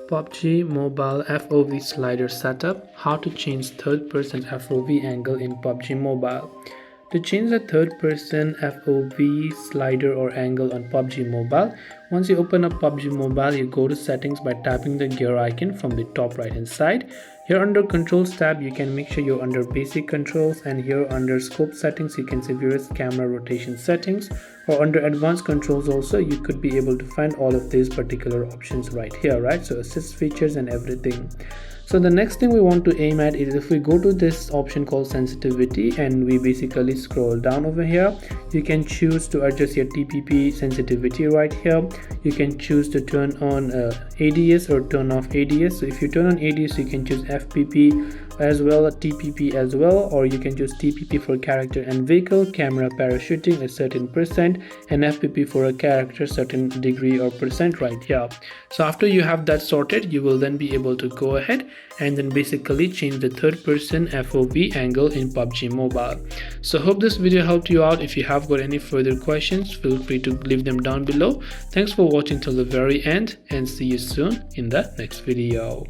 PUBG Mobile FOV slider setup. How to change third person FOV angle in PUBG Mobile. To change the third person FOV slider or angle on PUBG Mobile, once you open up PUBG Mobile, you go to settings by tapping the gear icon from the top right hand side. Here under controls tab, you can make sure you're under basic controls, and here under scope settings you can see various camera rotation settings, or under advanced controls also you could be able to find all of these particular options right here, right? So assist features and everything. So the next thing we want to aim at is if we go to this option called sensitivity and we basically scroll down over here, you can choose to adjust your TPP sensitivity right here. You can choose to turn on ADS or turn off ADS. So if you turn on ADS, you can choose FPP as well, TPP as well, or you can choose TPP for character and vehicle, camera parachuting a certain percent, and FPP for a character certain degree or percent right here. So after you have that sorted, you will then be able to go ahead and then basically change the third person FOV angle in PUBG Mobile. So hope this video helped you out. If you have got any further questions, feel free to leave them down below. Thanks for watching till the very end, and see you soon in the next video.